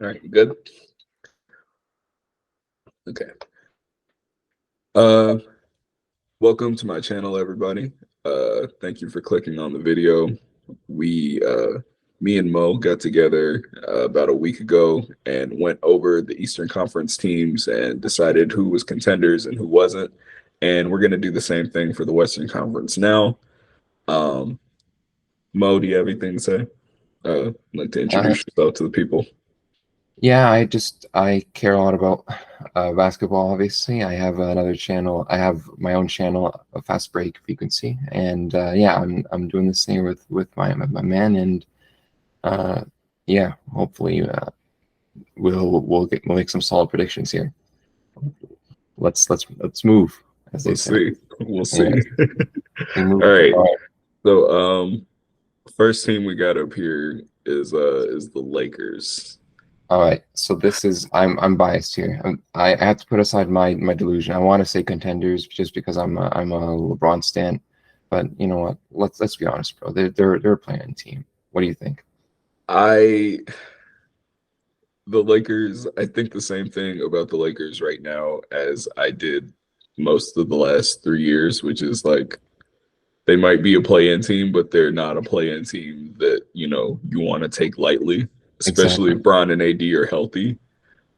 All right, good. Okay. Uh, Welcome to my channel, everybody. Thank you for clicking on the video. We, me and Mo got together about a week ago and went over the Eastern Conference teams and decided who was contenders and who wasn't. And we're going to do the same thing for the Western Conference now. Um, Mo, do you have anything to say? I'd like to Uh, introduce yourself to the people. yeah, I care a lot about basketball. Obviously, I have another channel. I have my own channel, a Fast Break Frequency, and yeah, I'm doing this thing with my man, and uh, yeah, hopefully we'll make some solid predictions here. Let's move, as they Let's say. see. We'll Yeah, see. we All move with the right. bar. So, first team we got up here is the Lakers. All right, so this is I'm biased here. I have to put aside my delusion. I want to say contenders just because I'm a LeBron stan, but you know what? Let's be honest, bro. They're a playing team. What do you think? I the Lakers, I think the same thing about the Lakers right now as I did most of the last 3 years, which is like they might be a play-in team, but they're not a play-in team that, you want to take lightly, especially Exactly. if Bron and AD are healthy.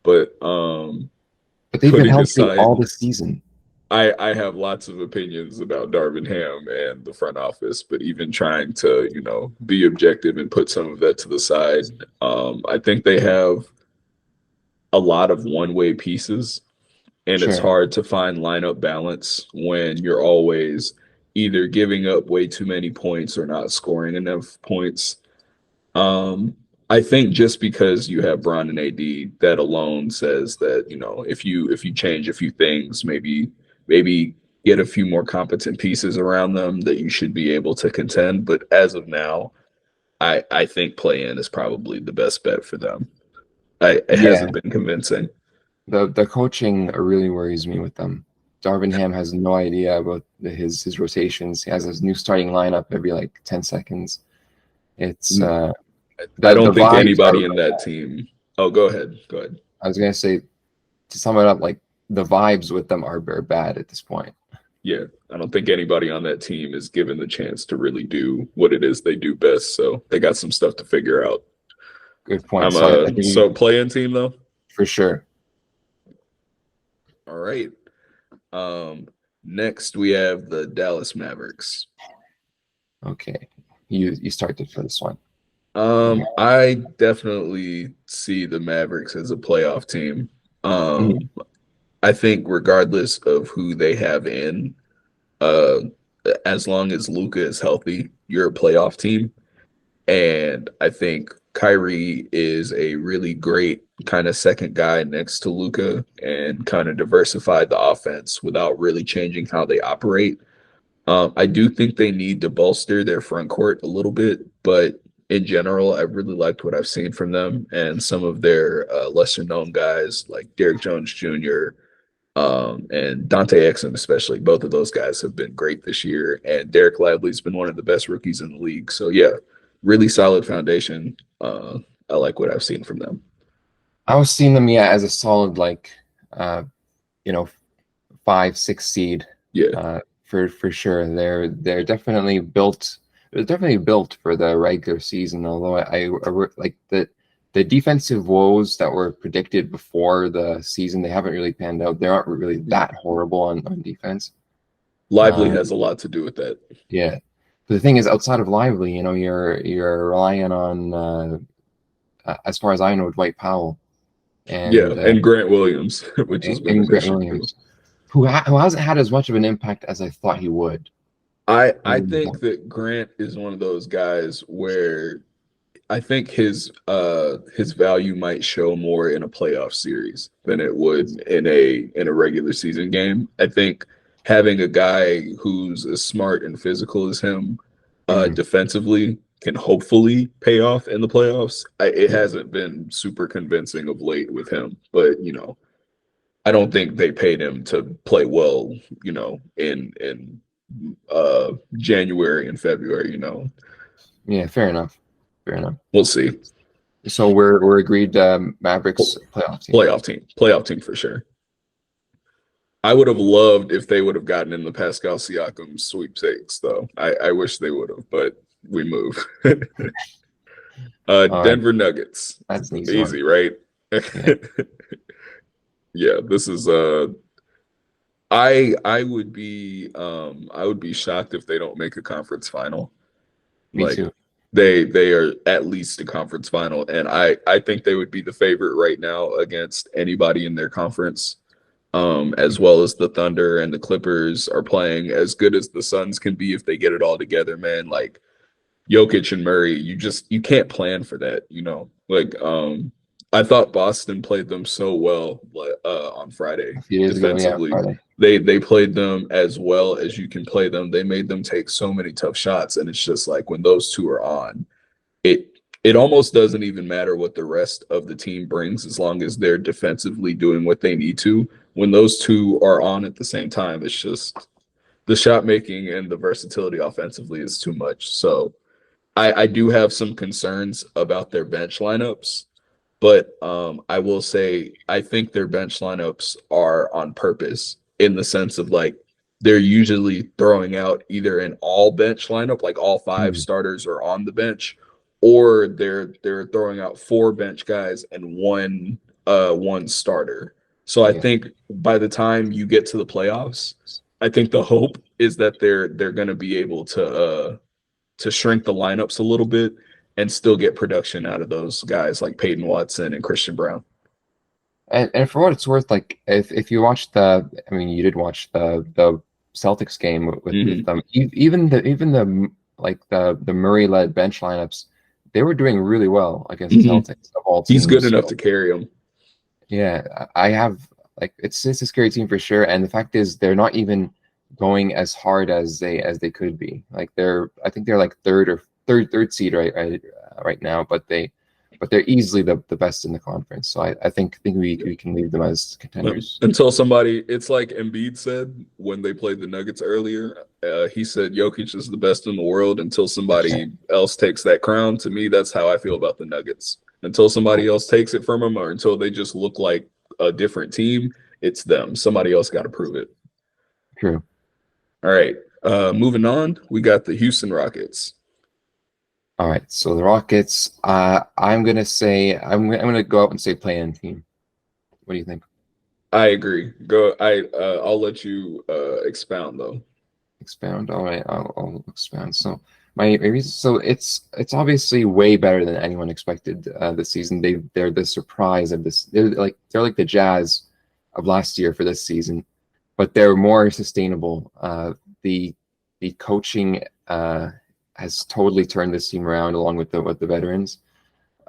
But But they've been putting healthy aside all this season. I have lots of opinions about Darvin Ham and the front office, but even trying to, be objective and put some of that to the side, I think they have a lot of one-way pieces, and it's Sure. hard to find lineup balance when you're always either giving up way too many points or not scoring enough points. Um, I think just because you have Bron and AD, that alone says that, if you change a few things, maybe get a few more competent pieces around them, that you should be able to contend. But as of now, I think play in is probably the best bet for them. It Yeah, hasn't been convincing. the coaching really worries me with them. Darvin Ham has no idea about his rotations. He has his new starting lineup every like 10 seconds. It's I the don't think vibes are. anybody in that team. Oh, go ahead. Go ahead. I was gonna say, to sum it up, like the vibes with them are bad at this point. Yeah, I don't think anybody on that team is given the chance to really do what it is they do best. So they got some stuff to figure out. Good point. I'm So I a think so playing team though. for sure. All right. Um, Next we have the Dallas Mavericks. Okay, you started for this one. I definitely see the Mavericks as a playoff team. Mhm. Um, I think regardless of who they have in, uh, as long as Luka is healthy, you're a playoff team. And I think Kyrie is a really great kind of second guy next to Luka and kind of diversified the offense without really changing how they operate. I do think they need to bolster their front court a little bit, but in general, I really liked what I've seen from them and some of their lesser known guys like Derrick Jones Jr. And Dante Exum, especially. Both of those guys have been great this year, and Derek Lively's been one of the best rookies in the league. So yeah, really solid foundation. I like what I've seen from them. I was seeing them, yeah, as a solid like, uh, you know, 5, 6 seed, Yeah, for sure. They're definitely built. They're definitely built for the regular season. Although like the defensive woes that were predicted before the season, they haven't really panned out. They aren't really that horrible on defense. Lively Um, has a lot to do with that. yeah. But the thing is, outside of Lively, you're relying on, as far as I know, Dwight Powell Yeah, and and Grant Williams, which has been and an Grant issue too. Williams, who hasn't had as much of an impact as I thought he would. I Um, think that Grant is one of those guys where I think his value might show more in a playoff series than it would in a regular season game. I think having a guy who's as smart and physical as him mhm, defensively can hopefully pay off in the playoffs. It yeah, hasn't been super convincing of late with him, but I don't think they paid him to play well, in January and February. yeah, fair enough, fair enough. We'll see. So we're agreed. Mavericks playoff team. Playoff team for sure. I would have loved if they would have gotten in the Pascal Siakam sweepstakes, though. I wish they would have, but we move. All right, Denver Nuggets. that's an easy one. Easy, right? Yeah, Yeah, this is I would be shocked if they don't make a conference final. me Like too. they are at least a conference final, and I think they would be the favorite right now against anybody in their conference. As well as the Thunder and the Clippers are playing as good as the Suns can be if they get it all together, man. Like Jokic and Murray, you can't plan for that, you know. Like I thought Boston played them so well on Friday A few days ago, yeah, defensively. Friday. They played them as well as you can play them. They made them take so many tough shots, and it's just like when those two are on, it it almost doesn't even matter what the rest of the team brings as long as they're defensively doing what they need to. When those two are on at the same time, it's just the shot making and the versatility offensively is too much. So I do have some concerns about their bench lineups, but I will say I think their bench lineups are on purpose in the sense of like they're usually throwing out either an all bench lineup, like all five Mm, starters are on the bench, or they're throwing out four bench guys and one starter. So I yeah. think by the time you get to the playoffs, I think the hope is that they're going to be able to shrink the lineups a little bit and still get production out of those guys like Peyton Watson and Christian Brown. And for what it's worth, like if you watched I mean, you did watch the Celtics game with Hmm. them. Even the like the Murray led bench lineups, they were doing really well against the Hmm. Celtics of all He's good teams. enough So to carry them. yeah, I have like it's a scary team for sure. And the fact is, they're not even going as hard as they could be. Like I think they're like third seed right now, but they're easily the best in the conference. So I think we can leave them as contenders. Until somebody, it's like Embiid said when they played the Nuggets earlier. He said Jokic is the best in the world until somebody else takes that crown. To me, that's how I feel about the Nuggets. Until somebody else takes it from them, or until they just look like a different team, it's them. Somebody else got to prove it. True. All right. Moving on, we got the Houston Rockets. All right. So the Rockets. I'm gonna say I'm gonna go out and say play-in team. What do you think? I agree. Go. I'll let you expound though. Expound. All right, I'll expound. So my reason, so it's obviously way better than anyone expected this season. They're the surprise of this. They're like the Jazz of last year for this season, but they're more sustainable. The the coaching has totally turned this team around along with the veterans.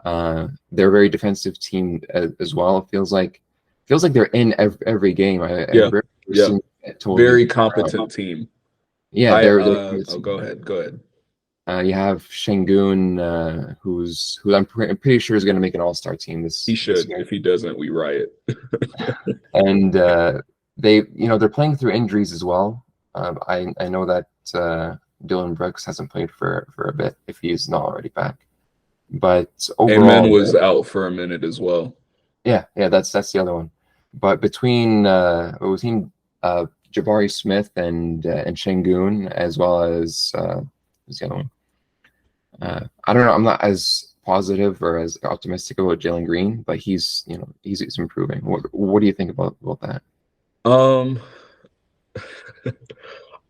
They're a very defensive team as well. It feels like they're in every game. Yeah. I've rarely Yeah. seen it totally Very turn around. competent team. Yeah, I they're oh go ahead. Go ahead. you have Shengun, who I'm pretty sure is going to make an All-Star team He this should. year, If he doesn't, we riot. and they're playing through injuries as well. I know that Dylan Brooks hasn't played for a bit if he's not already back, but Amen overall, was out for a minute as well. yeah, that's the other one. But between Jabari Smith and Shengun, as well as who's the other one? I don't know. I'm not as positive or as optimistic about Jalen Green, but he's improving. What do you think about that? Um,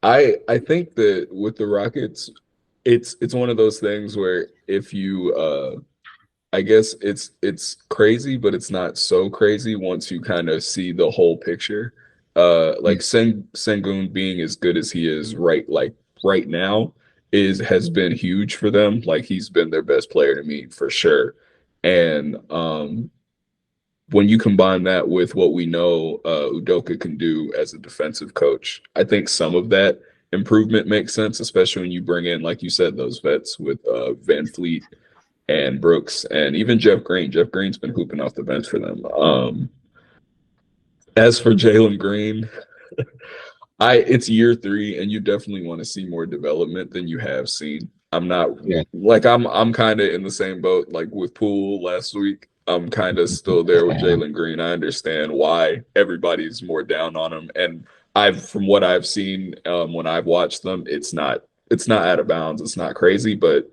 I think that with the Rockets, it's one of those things where if you I guess it's crazy, but it's not so crazy once you kind of see the whole picture. Yeah, Like Sengun being as good as he is right now is has been huge for them. Like he's been their best player to me for sure. And when you combine that with what we know Udoka can do as a defensive coach, I think some of that improvement makes sense, especially when you bring in, like you said, those vets with Van Fleet and Brooks and even Jeff Green. Jeff Green's been hooping off the bench for them. As for Jalen Green, it's year three, and you definitely want to see more development than you have seen. I'm not Yeah. like I'm kind of in the same boat like with Poole last week. I'm kind of still there with Yeah. Jalen Green. I understand why everybody's more down on him, and I've from what I've seen when I've watched them, it's not out of bounds. It's not crazy, but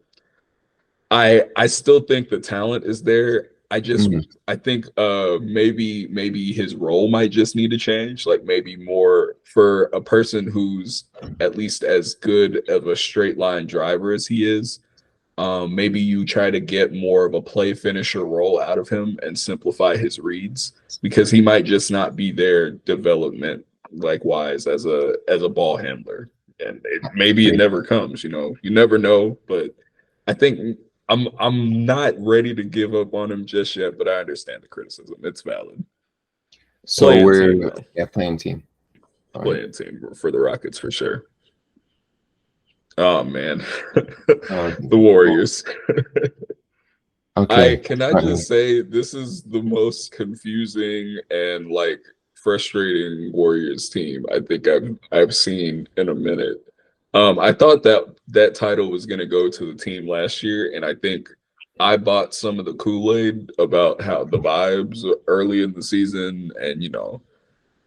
I still think the talent is there. Mhm. I think maybe his role might just need to change. Like maybe more for a person who's at least as good of a straight line driver as he is. Maybe you try to get more of a play finisher role out of him and simplify his reads because he might just not be there development like wise as a ball handler. And maybe it Great. never comes, you know. You never know, but I think I'm not ready to give up on him just yet, but I understand the criticism. It's valid. So Playing team we're though. yeah playing team. All right. Playing team for the Rockets for sure. Oh man. Uh, The Warriors. I okay. can I All right. just say this is the most confusing and like frustrating Warriors team I think I've seen in a minute. I thought that title was going to go to the team last year, and I think I bought some of the Kool-Aid about how the vibes early in the season, and you know I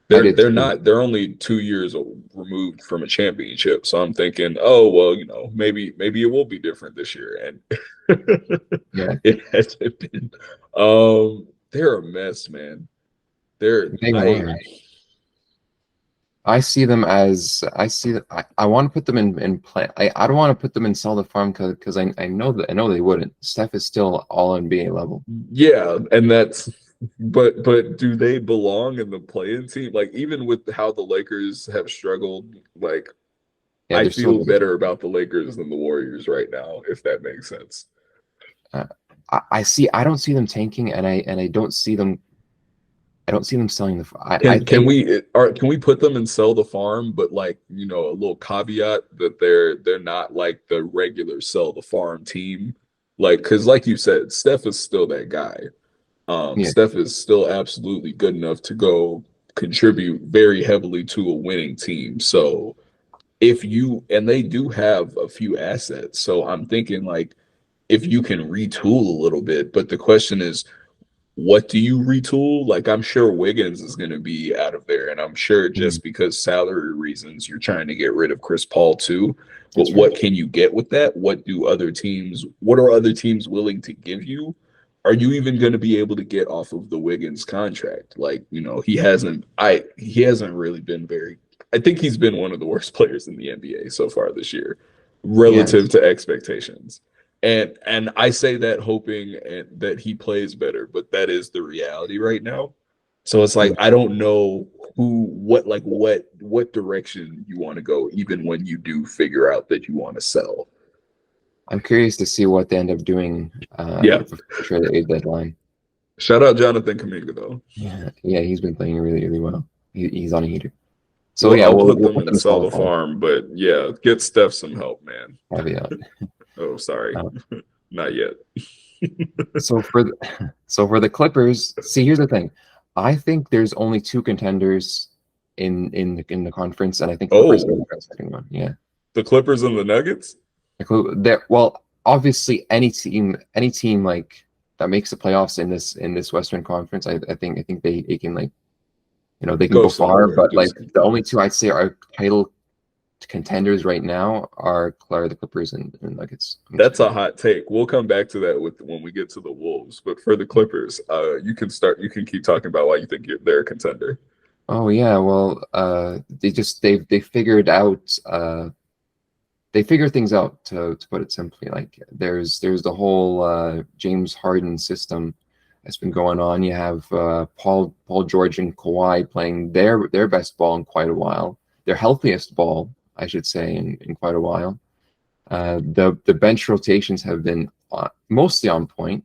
they're did they're too. not they're only 2 years removed from a championship, so I'm thinking, oh well, you know maybe it will be different this year, and Yeah, it hasn't been. They're a mess, man. They're they I are. I see them as I see that I want to put them in play. I don't want to put them in sell the farm because I know they wouldn't. Steph is still all NBA level. Yeah, and that's but do they belong in the play-in team? Like even with how the Lakers have struggled, like Yeah, I they're still feel good. better about the Lakers than the Warriors right now, if that makes sense. Uh, I see. I don't see them tanking, and I don't see them. I don't see them selling the. I Can think can we put them and sell the farm, but like a little caveat that they're not like the regular sell the farm team, like because like you said, Steph is still that guy. yeah, Steph is still absolutely good enough to go contribute very heavily to a winning team. So if you and they do have a few assets, so I'm thinking like if you can retool a little bit, but the question is what do you retool? Like, I'm sure Wiggins is going to be out of there, and I'm sure mm, just because salary reasons, you're trying to get rid of Chris Paul too. But that's right. what can you get with that? What are other teams willing to give you? Are you even going to be able to get off of the Wiggins contract? Like, he hasn't really been very, I think he's been one of the worst players in the NBA so far this year, relative Yes, to expectations. And I say that hoping that he plays better, but that is the reality right now. So it's like yeah. I don't know what direction you want to go, even when you do figure out that you want to sell. I'm curious to see what they end up doing Yeah. before the trade deadline. Shout out Jonathan Kaminga though. Yeah, yeah, he's been playing really well. He's on a heater. So Well, yeah, I'll put we'll them put in them the in sell solid the form. farm, but yeah, get Steph some help, man. Caveat. Oh, sorry. Uh, Not yet. so for so for the Clippers, see, here's the thing. I think there's only two contenders in the conference, and I think Clippers are Oh, the second one. Yeah, the Clippers and the Nuggets? well, obviously any team like that makes the playoffs in this Western Conference, I think they can like they can Go go far, somewhere and but do like the something. only two I'd say are title contenders right now are the Clippers and Nuggets. That's a hot take. We'll come back to that with when we get to the Wolves. But for the Clippers, you can keep talking about why you think they're a contender. Oh yeah, well, they figured out they figure things out to put it simply. Like there's the whole James Harden system that's been going on. You have Paul George and Kawhi playing their best ball in quite a while, their healthiest ball, I should say, in quite a while. The bench rotations have been mostly on point.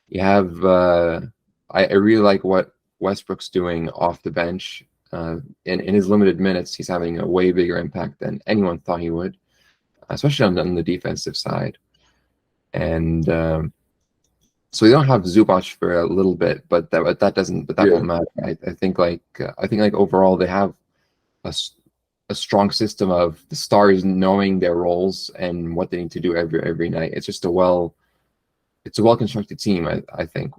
You have I really like what Westbrook's doing off the bench. In his limited minutes, he's having a way bigger impact than anyone thought he would, especially on the defensive side. And so we don't have Zubac for a little bit, but that doesn't but that Yeah. won't matter. I think like overall they have a a strong system of the stars knowing their roles and what they need to do every night. It's just it's a well constructed team. I think.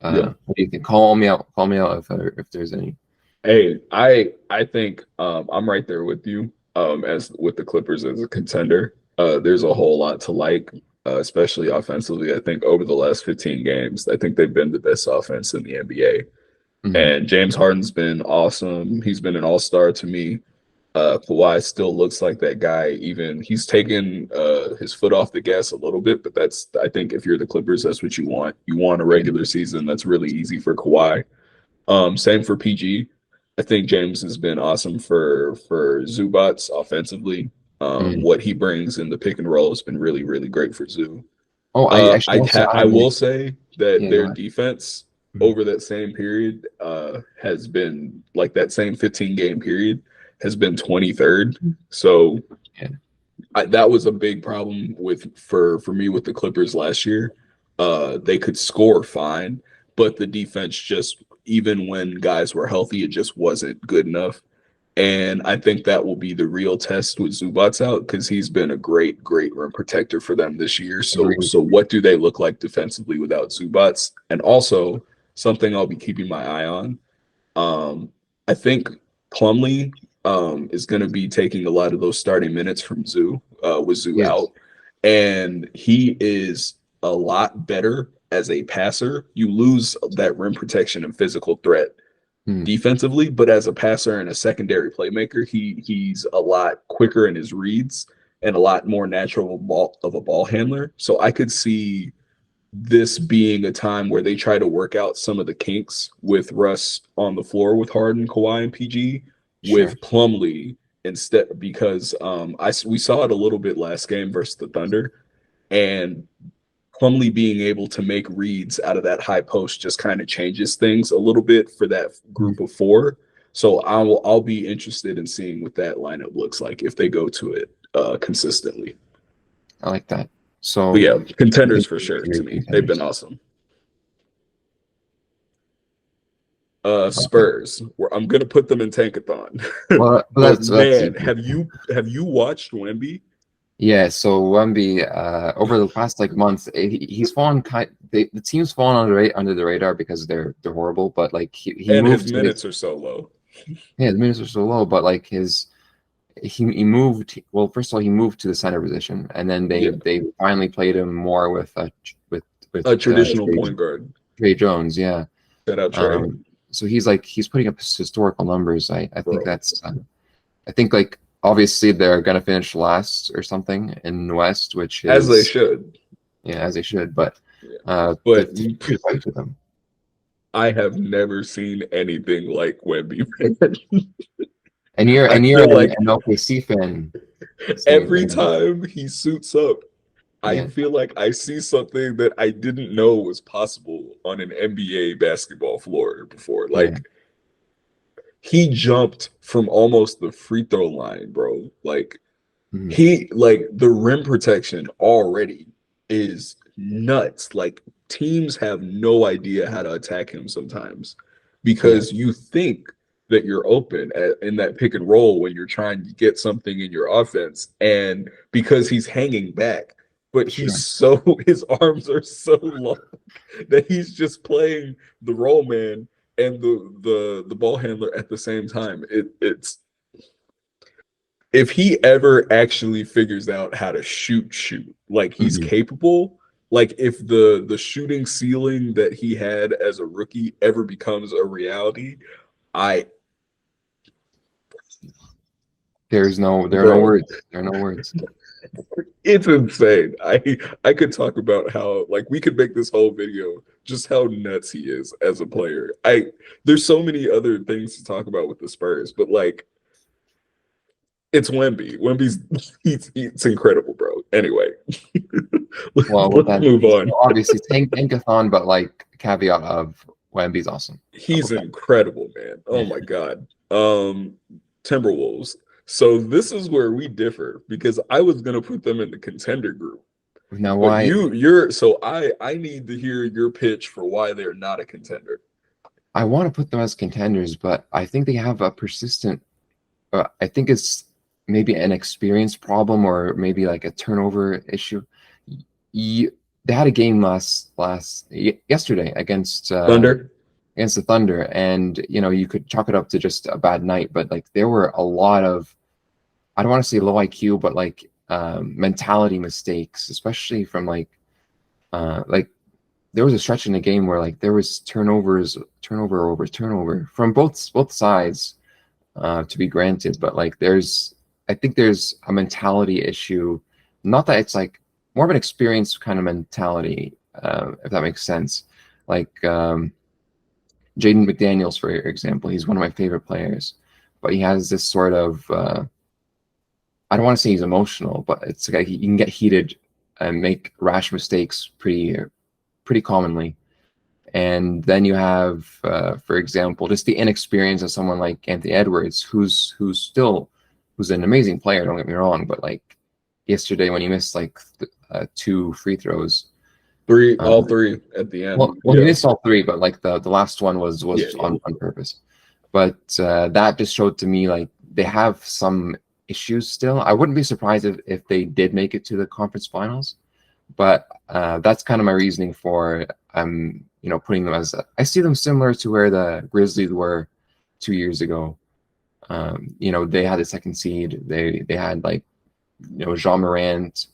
Yeah. What do you think? Call me out. Call me out if there's any. Hey, I think I'm right there with you. As with the Clippers as a contender, there's a whole lot to like, especially offensively. I think over the last 15 games, I think they've been the best offense in the NBA. Mhm. And James Harden's been awesome. He's been an all-star to me. Kawhi still looks like that guy. Even he's taken his foot off the gas a little bit, but that's I think if you're the Clippers, that's what you want. You want a Yeah. regular season that's really easy for Kawhi. Same for PG. I think James has been awesome for Zubats offensively. Mhm. What he brings in the pick and roll has been really, really great for Zoo. Oh, I should also I add, will like, say that yeah, go their ahead. defense Mhm. over that same period has been like that same 15 game period has been 23rd. So Yeah. that was a big problem for me with the Clippers last year. They could score fine, but the defense just even when guys were healthy, it just wasn't good enough. And I think that will be the real test with Zubats out because he's been a great, great rim protector for them this year. Agreed. So what do they look like defensively without Zubats? And also something I'll be keeping my eye on. Um, I think Plumlee is going to be taking a lot of those starting minutes from Zoo with Zoo Yes. out, and he is a lot better as a passer. You lose that rim protection and physical threat Mhm. defensively, but as a passer and a secondary playmaker, he's a lot quicker in his reads and a lot more natural of a ball handler. So I could see this being a time where they try to work out some of the kinks with Russ on the floor with Harden, Kawhi, and PG Sure. with Plumlee instead because we saw it a little bit last game versus the Thunder and Plumlee being able to make reads out of that high post just kind of changes things a little bit for that Mhm. group of four. So I'll be interested in seeing what that lineup looks like if they go to it consistently. I like that. But So yeah, you contenders think for sure to you're me. They've been contenders? awesome. Okay. Spurs. Where I'm gonna put them in Tankathon. Well, But that's man, easy. have you watched Wemby? Yeah, so Wemby, over the past like month, he's fallen the team's fallen under the radar because they're horrible. But like he And his moved to his minutes are so low. yeah, the minutes are so low. But like he moved. Well, first of all, he moved to the center position, and then Yeah, they finally played him more with a traditional Trey, point guard. Trey Jones. Yeah. Shout out Trey, So he's putting up historical numbers. I think bro. that's I think like obviously they're gonna finish last or something in the West, which As they is should. yeah, as they should. But Yeah. the But team is right to them. I have never seen anything like Wemby. And you're I and you're feel like an OKC fan, same every thing. time he suits up, I Yeah, feel like I see something that I didn't know was possible on an NBA basketball floor before. yeah. Like he jumped from almost the free throw line, bro. Like Mhm. he like the rim protection already is nuts. Like teams have no idea how to attack him sometimes Yeah, because you think that you're open in that pick and roll when you're trying to get something in your offense and because he's hanging back but he's sure. so his arms are so long that he's just playing the roll man and the ball handler at the same time. It's if he ever actually figures out how to shoot like he's Hmm. capable, like if the shooting ceiling that he had as a rookie ever becomes a reality, I There are no bro, words. There are no words. it's insane. I could talk about how like we could make this whole video just how nuts he is as a player. I there's so many other things to talk about with the Spurs, but like it's Wemby. Wemby's it's incredible, bro. Anyway, Well, with let's that, move on. obviously tankathon, but like caveat of Wemby's awesome. How He's about that? incredible, man. Oh my God. Timberwolves. So this is where we differ because I was gonna put them in the contender group. Now, But why you're so I need to hear your pitch for why they're not a contender. I want to put them as contenders, but I think they have a persistent. I think it's maybe an experience problem or maybe like a turnover issue. They had a game yesterday Thunder. against the Thunder, and you could chalk it up to just a bad night, but like there were a lot of, I don't want to say low IQ, but like mentality mistakes, especially from like there was a stretch in the game where like there was turnover over turnover from both sides, to be granted, but like I think there's a mentality issue, not that it's like more of an experience kind of mentality, if that makes sense. Like Jaden McDaniels, for example, he's one of my favorite players, but he has this sort of I don't want to say he's emotional, but it's like he can get heated and make rash mistakes pretty commonly. And then you have, for example, just the inexperience of someone like Anthony Edwards, who's an amazing player. Don't get me wrong, but like yesterday when he missed like 2 free throws, All three at the end. well, he missed all 3, but like the last one was on purpose. But that just showed to me like they have some issues still. I wouldn't be surprised if they did make it to the conference finals, but that's kind of my reasoning for putting them as I see them similar to where the Grizzlies were 2 years ago. They had the second seed. They had like Jean Morant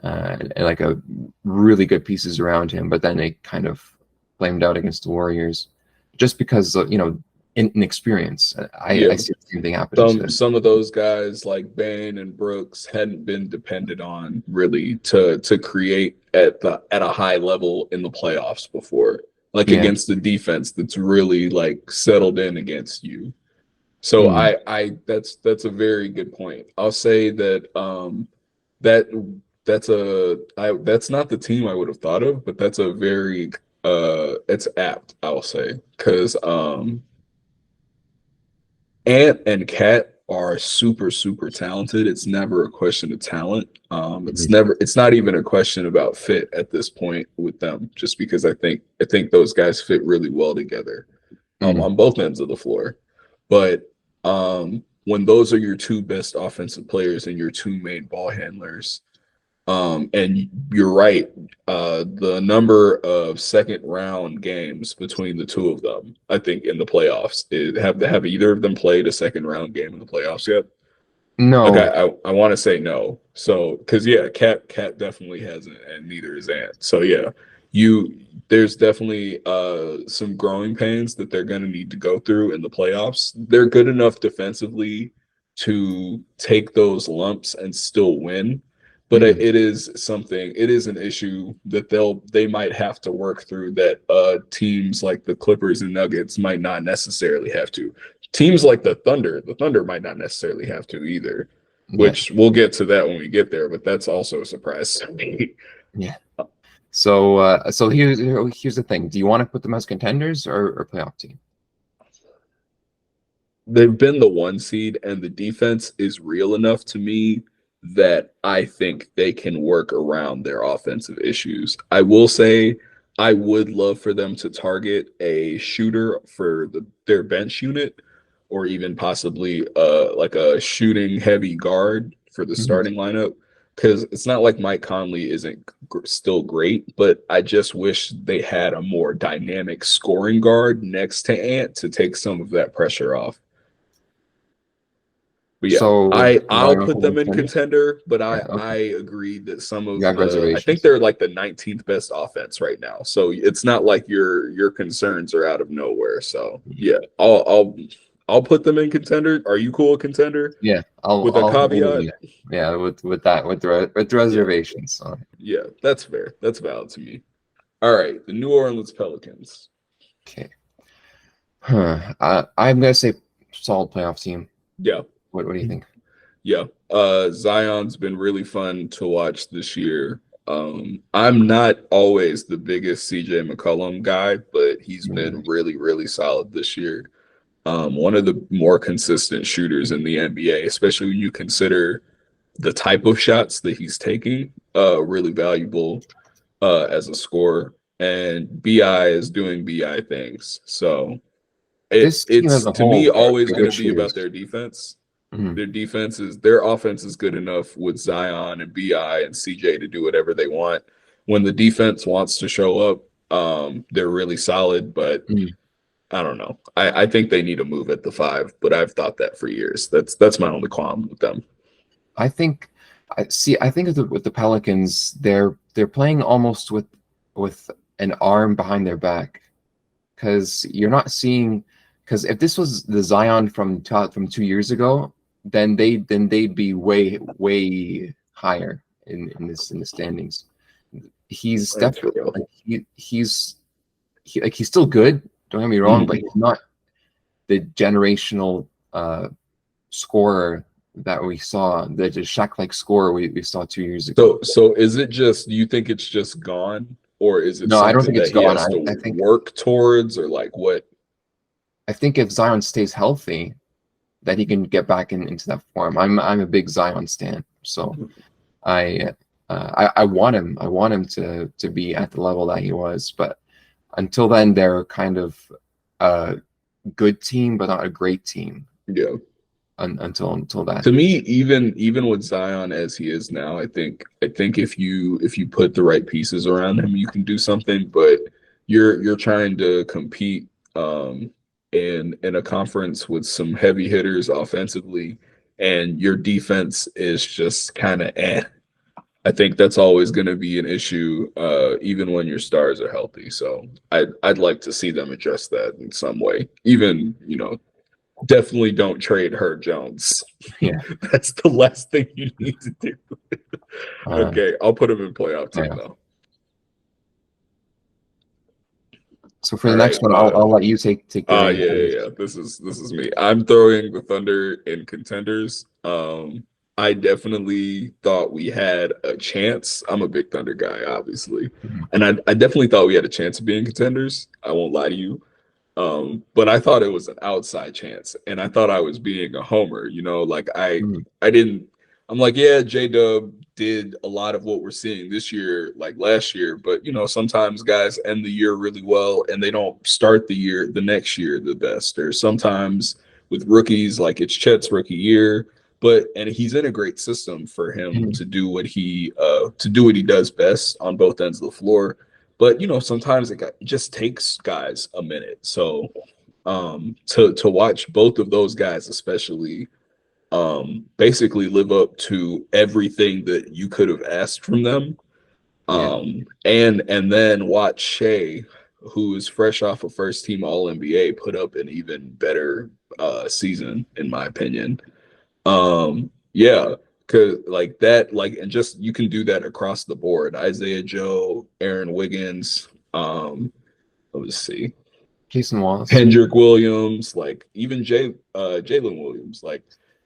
and like a really good pieces around him, but then they kind of flamed out against the Warriors just because inexperience. I see the same thing happening. Some of those guys like Bane and Brooks hadn't been depended on really to create at a high level in the playoffs before, like against the defense that's really like settled in against you. So I that's a very good point. I'll say that that's not the team I would have thought of, but that's a very it's apt, I'll say, because Ant and Cat are super, super talented. It's never a question of talent. It's not even a question about fit at this point with them, just because I think those guys fit really well together on both ends of the floor. But when those are your 2 best offensive players and your 2 main ball handlers, and you're right, the number of second round games between the 2 of them, I think in the playoffs, have either of them played a second round game in the playoffs yet? No. Okay, I want to say no. So, because Cat definitely hasn't, and neither is Ant. So yeah, there's definitely some growing pains that they're going to need to go through in the playoffs. They're good enough defensively to take those lumps and still win, but it is an issue that they might have to work through that teams like the Clippers and Nuggets might not necessarily have to. Teams like the Thunder might not necessarily have to either, which we'll get to that when we get there, but that's also a surprise to me. Yeah. So here's the thing. Do you want to put them as contenders or playoff team? They've been the 1 seed, and the defense is real enough to me that I think they can work around their offensive issues. I will say I would love for them to target a shooter for their bench unit, or even possibly like a shooting heavy guard for the starting lineup, because it's not like Mike Conley isn't still great, but I just wish they had a more dynamic scoring guard next to Ant to take some of that pressure off. But yeah, So I'll put them in contender, but I agree that some of I think they're like the 19th best offense right now. So it's not like your concerns are out of nowhere. So yeah, I'll put them in contender. Are you cool with contender? Yeah, with a caveat. Yeah, with the reservations. Yeah, that's fair. That's valid to me. All right, the New Orleans Pelicans. Okay. I'm gonna say solid playoff team. Yeah. What do you think? Yeah. Zion's been really fun to watch this year. I'm not always the biggest CJ McCollum guy, but he's been really, really solid this year. One of the more consistent shooters in the NBA, especially when you consider the type of shots that he's taking, really valuable as a scorer. And BI is doing BI things. So it's to me always going to be about their defense. Mhm. Their offense is good enough with Zion and Bi and CJ to do whatever they want. When the defense wants to show up, they're really solid. But Mhm. I don't know. I think they need a move at the five. But I've thought that for years. That's my only qualm with them. I think I see. I think with the Pelicans, they're playing almost with an arm behind their back because you're not seeing. Because if this was the Zion from 2 years ago, then they'd be way higher in the standings. He's That's for definitely real. like he's still good. Don't get me wrong, but Mhm. he's not the generational scorer that we saw, the Shaq like scorer we saw 2 years ago. So is it just, do you think it's just gone, or is it No, I don't something think it's that he gone. has I to think work towards, or like what? I think if Zion stays healthy, that he can get back into that form. I'm a big Zion stan, so I I want him. I want him to be at the level that he was, but until then, they're kind of a good team, but not a great team Yeah. until that. To me, even with Zion as he is now, I think if you put the right pieces around him, you can do something. But you're trying to compete in a conference with some heavy hitters offensively, and your defense is just kind of eh. I think that's always going to be an issue, even when your stars are healthy. So I'd like to see them address that in some way. Even, definitely don't trade Herb Jones. Yeah. That's the last thing you need to do. Uh, Okay, I'll put him in playoff team yeah. though. So for All the right. next one, I'll let you take the reins. Yeah, yeah, yeah. This is me. I'm throwing the Thunder in contenders. I definitely thought we had a chance. I'm a big Thunder guy, obviously. Mhm. And I definitely thought we had a chance of being contenders. I won't lie to you. But I thought it was an outside chance, and I thought I was being a homer. Like Mhm. I didn't. I'm like, yeah, J Dub did a lot of what we're seeing this year, like last year. But sometimes guys end the year really well, and they don't start the next year the best. Or sometimes with rookies, like it's Chet's rookie year, and he's in a great system for him Mhm. to do what he does best on both ends of the floor. But sometimes it just takes guys a minute. So to watch both of those guys, especially, basically live up to everything that you could have asked from them. Yeah. And then watch Shea, who is fresh off a first team All NBA, put up an even better season, in my opinion. Yeah, because like that, and just you can do that across the board. Isaiah Joe, Aaron Wiggins, let's see, Jason Wallace. Kendrick Williams, like even Jalen Williams. Like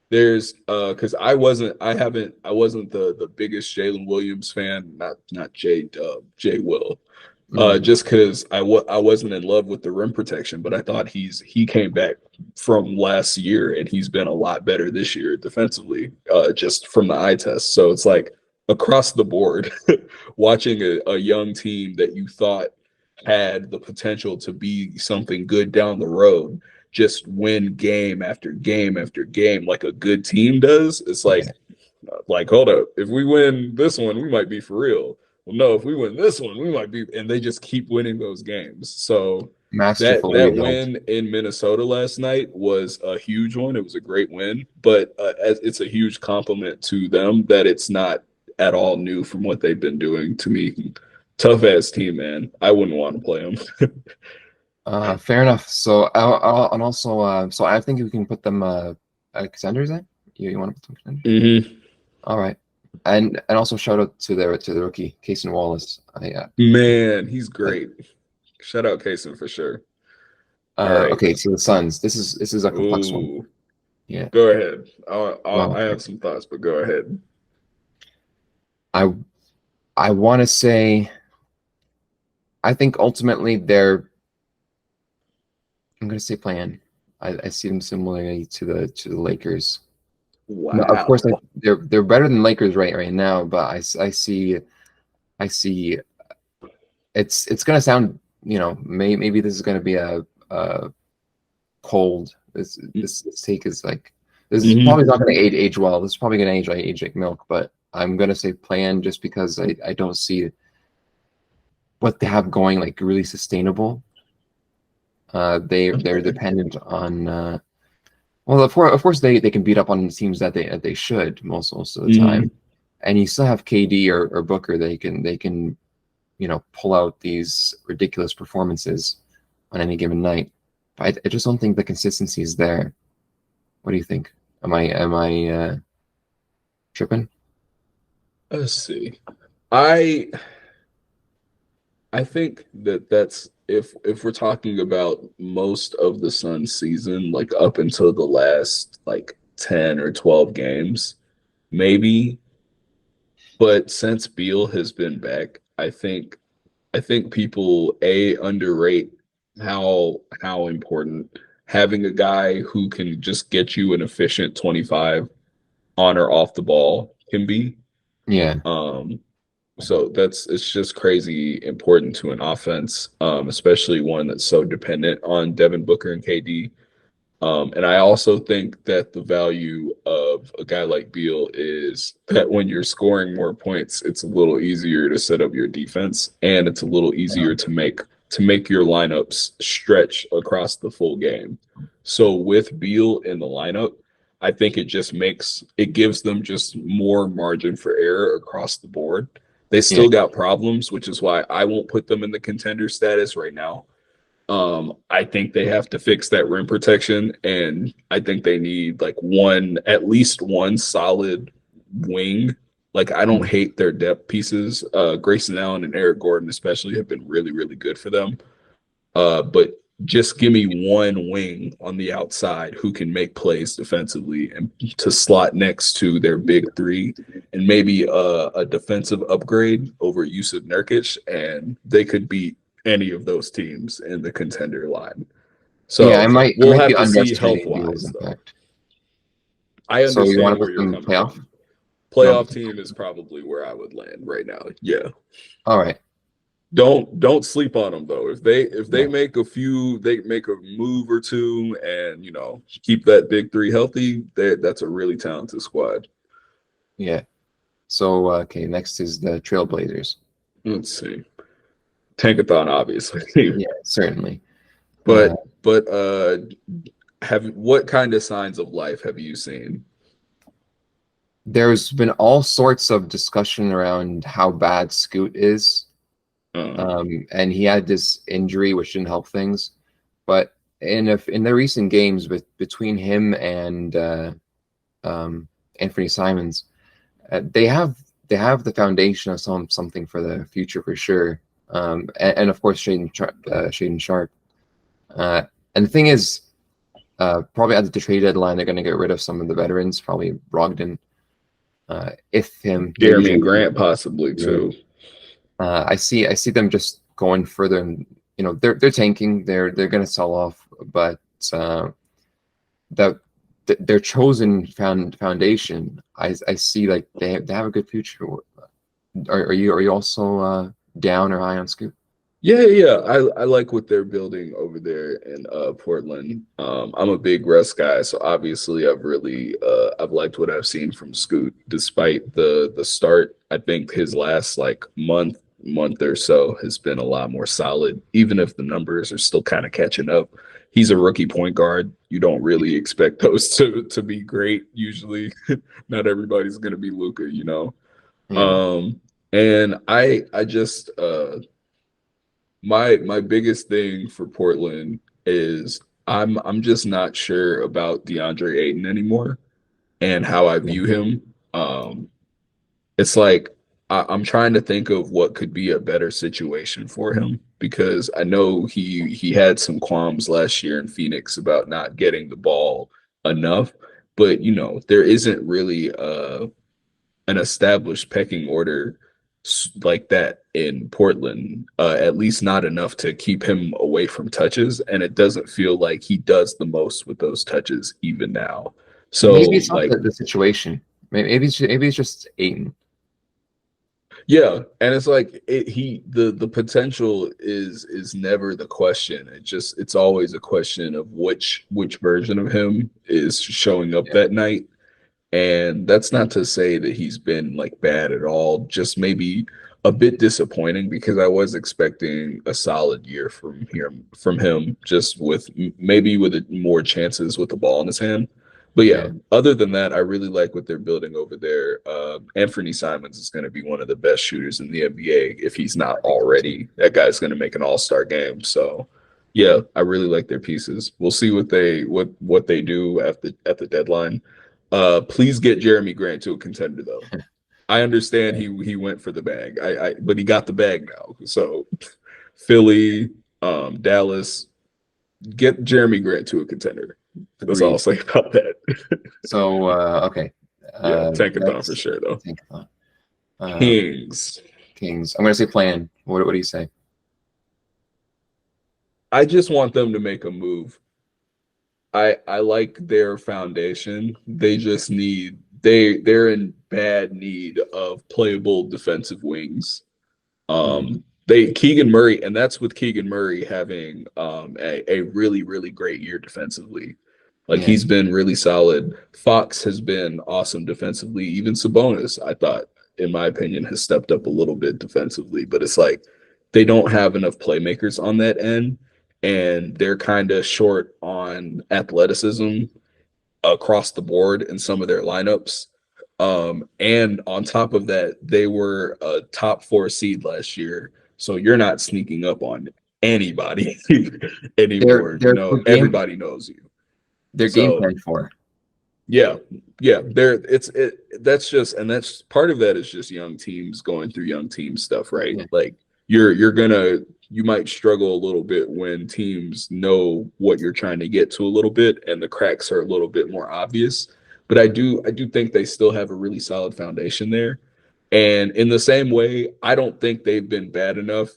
there's because I wasn't the biggest Jalen Williams fan, not J Dub, J Will. Mm. Just because I wasn't in love with the rim protection, but I thought he came back from last year and he's been a lot better this year defensively, just from the eye test. So it's like across the board, watching a young team that you thought had the potential to be something good down the road just win game after game after game like a good team does. It's Yeah. like, hold up, if we win this one, we might be for real. Well, no, if we win this one, we might be, and they just keep winning those games. So that Masterful that rebuild. win in Minnesota last night was a huge one. It was a great win, but it's a huge compliment to them that it's not at all new from what they've been doing. To me, tough ass team, man. I wouldn't want to play them. Fair enough. So and also so I think we can put them contenders in. You want to put them contenders? hmm All right. And also shout out to the rookie, Cason Wallace. Man, he's I great. Shout out Kaysen for sure. All right. okay, so the Suns. This is a complex one. Ooh, Yeah. go ahead. Well, I have some thoughts, but go ahead. I I want to say I think ultimately I'm going to say plan. I see them similarly to the Lakers. No, of course Wow. they're better than Lakers right now, but I see it's going to sound, maybe this is going to be a cold. This take is like This is Hmm. probably not going to age well. This is probably going to age like milk, but I'm going to say plan just because I don't see what they have going like really sustainable. They're dependent on well, of course they can beat up on teams that they should most of the time, Hmm. and you still have KD or Booker. They can pull out these ridiculous performances on any given night. But I just don't think the consistency is there. What do you think? Am I tripping? Let's see. I I think that that's if we're talking about most of the Suns season, like up until the last like 10 or 12 games, maybe. But since Beal has been back, I think people underrate how important having a guy who can just get you an efficient 25 on or off the ball can be. Yeah, Um, so it's just crazy important to an offense, especially one that's so dependent on Devin Booker and KD. And I also think that the value of a guy like Beal is that when you're scoring more points, it's a little easier to set up your defense, and it's a little easier to make your lineups stretch across the full game. So with Beal in the lineup, I think it gives them just more margin for error across the board. They yeah, still got problems, which is why I won't put them in the contender status right now. I think they have to fix that rim protection, and I think they need like at least one solid wing. Like I don't mm, hate their depth pieces. Grayson Allen and Eric Gordon especially have been really, really good for them. But just give me one wing on the outside who can make plays defensively and to slot next to their big three, and maybe a defensive upgrade over Yusuf Nurkic, and they could beat any of those teams in the contender line. yeah. I So might I we'll might be have to see health underestimating Beal's whose though. impact. I So you want understand to where put you're them coming playoff? from. You want Playoff to team is probably where I would land right now. Yeah. All right. Don't sleep on them though. If they Yeah, make a move or two, and keep that big three healthy, that's a really talented squad. yeah. So okay, next is the Trailblazers. Let's see. Tankathon, obviously. Yeah, certainly. Uh, but have what kind of signs of life have you seen? there's been all sorts of discussion around how bad Scoot is. Uh, And he had this injury which didn't help things. But in the recent games between him and Anthony Simons, they have the foundation of something for the future for sure. And of course Shaden Sharp. Uh, and the thing is, probably at the trade deadline they're going to get rid of some of the veterans, probably Brogdon, if him maybe Jeremy Jordan. Grant possibly Yeah. too. I see them just going further, and they're tanking. They're going to sell off, but that their chosen foundation, I see like they have a good future. Are you also down or high on Scoop? Yeah. I like what they're building over there in Portland. I'm a big Russ guy, so obviously I've liked what I've seen from Scoot, despite the start. I think his last like month or so has been a lot more solid, even if the numbers are still kind of catching up. He's a rookie point guard. You don't really expect those to be great usually. Not everybody's gonna be Luka. Yeah, Um, and I just my biggest thing for Portland is I'm just not sure about DeAndre Ayton anymore and how I yeah. view him. It's like I'm trying to think of what could be a better situation for him, because I know he had some qualms last year in Phoenix about not getting the ball enough, but there isn't really an established pecking order like that in Portland, at least not enough to keep him away from touches. And it doesn't feel like he does the most with those touches even now. Maybe So, it's not like, the situation. Maybe it's just Aiden. Yeah, and it's like the potential is never the question. It's always a question of which version of him is showing up Yeah. that night. And that's not to say that he's been like bad at all, just maybe a bit disappointing because I was expecting a solid year from him, just with maybe with more chances with the ball in his hand. But yeah, Yeah. other than that, I really like what they're building over there. Anthony Simons is going to be one of the best shooters in the NBA if he's not I think so too. already. That guy's going to make an all-star game. So yeah, I really like their pieces. We'll see what they do at the deadline. Please get Jeremy Grant to a contender though. I understand Yeah. he went for the bag. But he got the bag now. So Philly, Dallas, get Jeremy Grant to a contender. That's all I'll Agreed. say about that. So okay. Yeah, tankathon for That's sure though. Tankathon. Kings. Kings. I'm gonna say plan. What do you say? I just want them to make a move. I like their foundation. They just need they're in bad need of playable defensive wings. Mm, They Keegan Murray, and that's with Keegan Murray having a really, really great year defensively. Like yeah. he's been really solid. Fox has been awesome defensively. Even Sabonis, I thought, in my opinion, has stepped up a little bit defensively. But it's like they don't have enough playmakers on that end, and they're kind of short on athleticism across the board in some of their lineups. And on top of that, they were a top four seed last year. So you're not sneaking up on anybody Their anymore. You their know, game everybody knows you. their game So plan for. yeah, yeah. There that's just and that's part of that is just young teams going through young team stuff, right? Yeah. Like you might struggle a little bit when teams know what you're trying to get to a little bit and the cracks are a little bit more obvious. But I do think they still have a really solid foundation there. And in the same way, I don't think they've been bad enough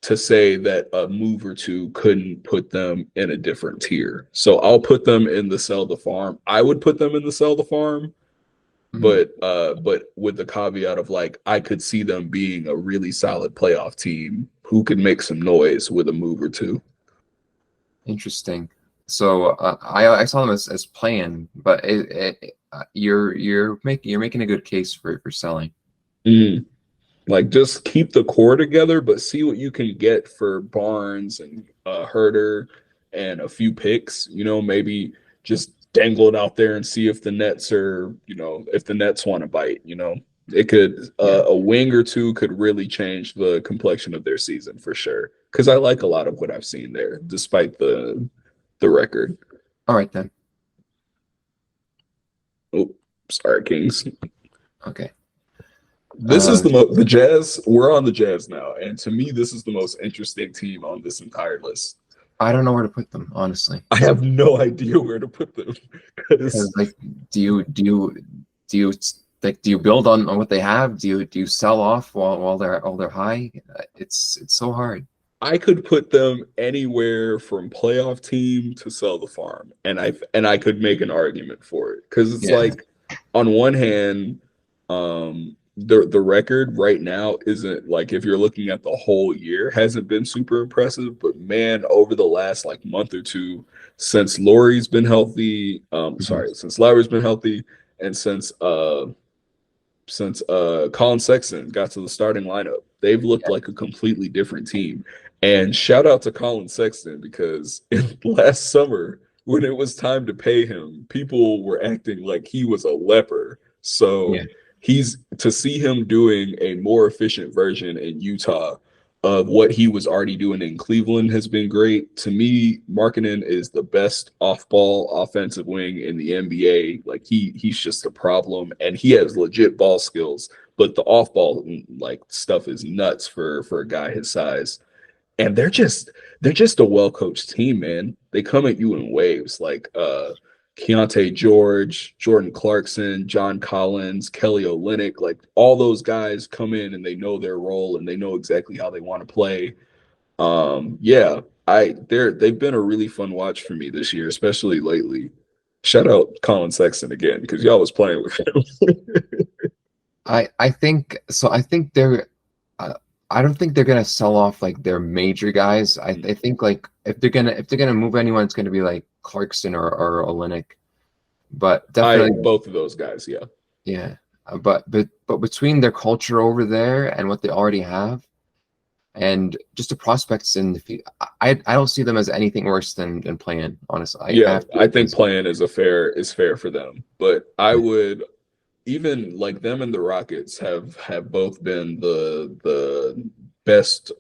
to say that a move or two couldn't put them in a different tier. So I'll put them in the sell the farm. I would put them in the sell the farm, Mhm. but with the caveat of like I could see them being a really solid playoff team who could make some noise with a move or two. Interesting. So I saw them as playing, but you're making a good case for selling. Mm. Like just keep the core together, but see what you can get for Barnes and Herder and a few picks. You know, maybe just dangle it out there and see if the Nets are, if the Nets want to bite. You know, it could Yeah. a wing or two could really change the complexion of their season for sure. Because I like a lot of what I've seen there, despite the record. All right then. Oh, sorry, Kings. Okay. This is Uh, the Jazz. We're on the Jazz now, and to me, this is the most interesting team on this entire list. I don't know where to put them, honestly. I have no idea where to put them Because because like, do you like do you build on what they have? Do you sell off while they're high? It's so hard. I could put them anywhere from playoff team to sell the farm, and I could make an argument for it because it's Yeah. like on one hand, the record right now isn't like if you're looking at the whole year hasn't been super impressive, but man, over the last like month or two since Laurie's been healthy, Mhm. since Lowry's been healthy, and since Colin Sexton got to the starting lineup. They've looked Yeah. like a completely different team. And shout out to Colin Sexton because last summer, when it was time to pay him, people were acting like he was a leper. So Yeah. he's to see him doing a more efficient version in Utah of what he was already doing in Cleveland has been great. To me, Markkinen is the best off-ball offensive wing in the NBA. Like he's just a problem, and he has legit ball skills, but the off-ball like stuff is nuts for a guy his size. And they're just a well-coached team, man. They come at you in waves, like Keontae George, Jordan Clarkson, John Collins, Kelly Olynyk, like all those guys come in and they know their role and they know exactly how they want to play. Yeah, they've been a really fun watch for me this year, especially lately. Shout out Colin Sexton again because y'all was playing with him. I think so. I think they're. Uh, I don't think they're gonna sell off like their major guys. I think like if they're gonna move anyone, it's gonna be like Clarkson or Olynyk. But I definitely, both of those guys, yeah. yeah. But between their culture over there and what they already have, and just the prospects in the future, I don't see them as anything worse than playing. Honestly, I Yeah, have I faith in think playing is fair for them. But I would even like them and the Rockets have both been the best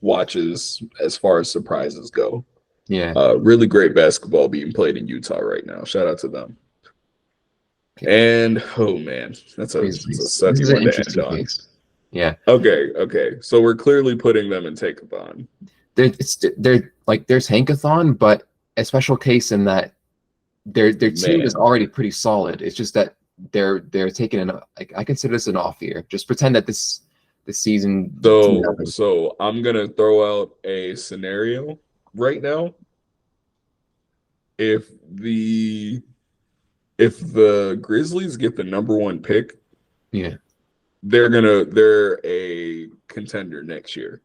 watches as far as surprises go. yeah. Really great basketball being played in Utah right now. Shout out to them. Okay. And oh man, that's a Grizzlies. This sucky is an one to end interesting on. case. Yeah. Okay, okay. So we're clearly putting them in Tankathon. They're like there's Hankathon, but a special case in that their team is Man. already pretty solid. It's just that they're taking an like I consider this an off year. Just pretend that this season didn't happen. So I'm gonna throw out a scenario right now. If the if the Grizzlies get the number one pick, Yeah. they're a contender next year.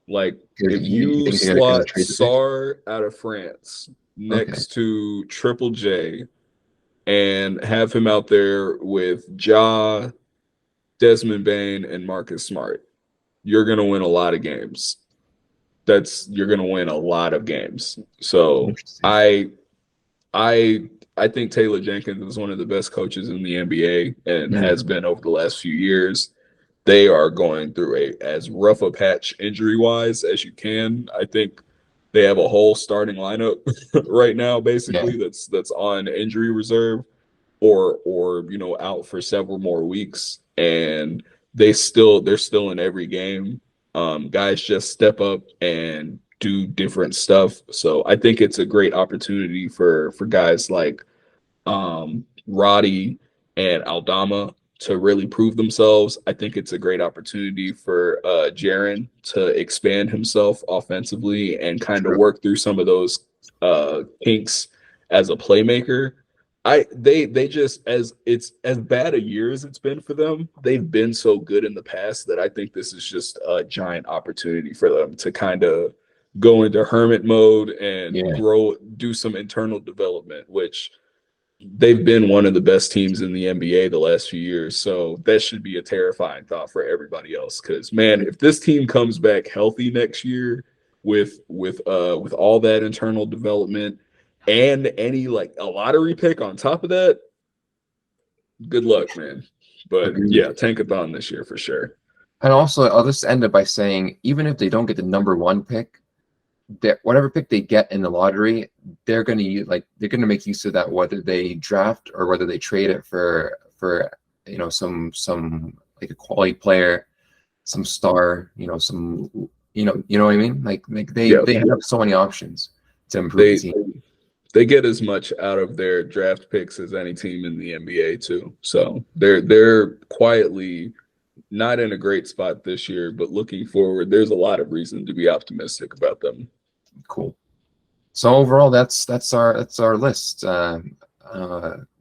Like if You you think they're gonna slot trade the pick? Sar out of France Okay. next to Triple J and have him out there with Ja, Desmond Bain, and Marcus Smart, you're gonna win a lot of games. You're gonna win a lot of games. So Interesting. I think Taylor Jenkins is one of the best coaches in the NBA and Mm, has been over the last few years. They are going through as rough a patch injury wise as you can. I think they have a whole starting lineup right now, yeah. basically that's on injury reserve or out for several more weeks, and they're still in every game. Guys just step up and do different stuff. So I think it's a great opportunity for guys like Roddy and Aldama to really prove themselves. I think it's a great opportunity for Jaren to expand himself offensively and kind of True. work through some of those kinks as a playmaker. They just as it's as bad a year as it's been for them, they've been so good in the past that I think this is just a giant opportunity for them to kind of go into hermit mode and Yeah. grow, do some internal development, which they've been one of the best teams in the NBA the last few years. So that should be a terrifying thought for everybody else. Because man, if this team comes back healthy next year with all that internal development and any like a lottery pick on top of that, good luck, man. But Agreed. yeah, tankathon this year for sure. And also, I'll just end it by saying, even if they don't get the number one pick, that whatever pick they get in the lottery, they're gonna make use of that, whether they draft or whether they trade it for some like a quality player, some star, some you know what I mean? Like Yeah, they have so many options to improve the they team. they get as much out of their draft picks as any team in the NBA too. So they're quietly not in a great spot this year, but looking forward, there's a lot of reason to be optimistic about them. Cool. So overall, that's our list. Uh,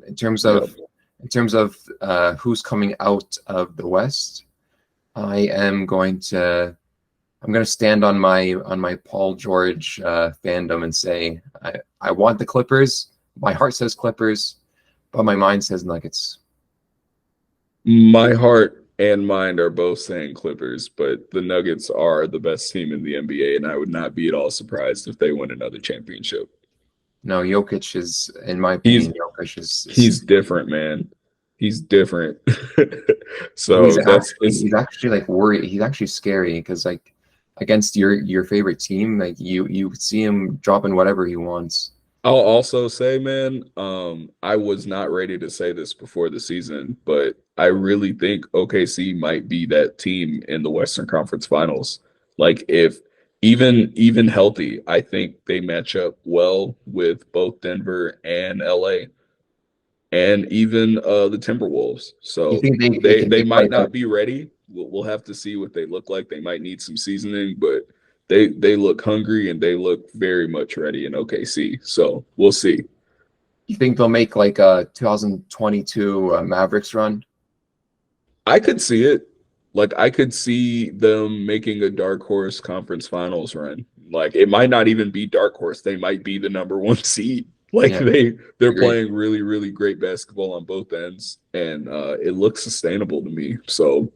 in terms Yep. of who's coming out of the West, I am going to stand on my Paul George fandom and say I want the Clippers. My heart says Clippers, but my mind says Nuggets. My heart and mind are both saying Clippers, but the Nuggets are the best team in the NBA, and I would not be at all surprised if they win another championship. No, Jokic is, in my He's opinion, Jokic is he's different, man. He's different. he's So that's actually it's he's actually like worried. He's actually scary because like against your favorite team, like you see him dropping whatever he wants. I'll also say, man, I was not ready to say this before the season, but I really think OKC might be that team in the Western Conference Finals. Like if even healthy, I think they match up well with both Denver and LA and even the Timberwolves. You So think they they think they they might fight not be ready. We'll have to see what they look like. They might need some seasoning, but they look hungry and they look very much ready in OKC. So we'll see. You think they'll make like a 2022 Mavericks run? I could see it. Like I could see them making a dark horse conference finals run. Like it might not even be dark horse. They might be the number one seed. Like Yeah, they're agree. playing really, really great basketball on both ends. And it looks sustainable to me. So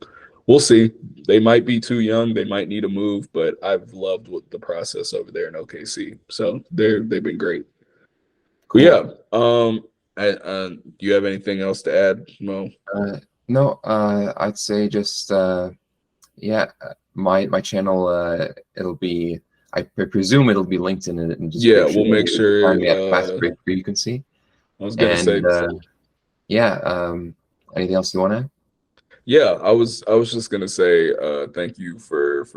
we'll see. They might be too young. They might need a move, but I've loved what the process over there in OKC. So they've been great. But Cool. yeah, do you have anything else to add, Mo? No, I'd say just yeah, my channel it'll be I presume it'll be linked in the Yeah, description. we'll make You can find sure. me at Fast Break where you can see. I was gonna say, And yeah, anything else you want to add? yeah, I was just gonna say, thank you for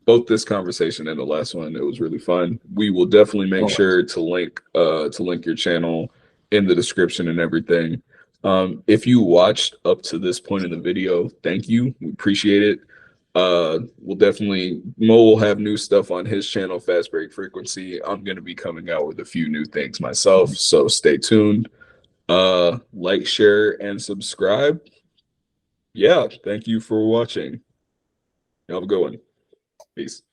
both this conversation and the last one. It was really fun. We will definitely make Oh, sure to link your channel in the description and everything. If you watched up to this point in the video, thank you. We appreciate it. We'll definitely Mo will have new stuff on his channel, Fast Break Frequency. I'm gonna be coming out with a few new things myself, so stay tuned. Like, share, and subscribe. Yeah, thank you for watching. Have a good one. Peace.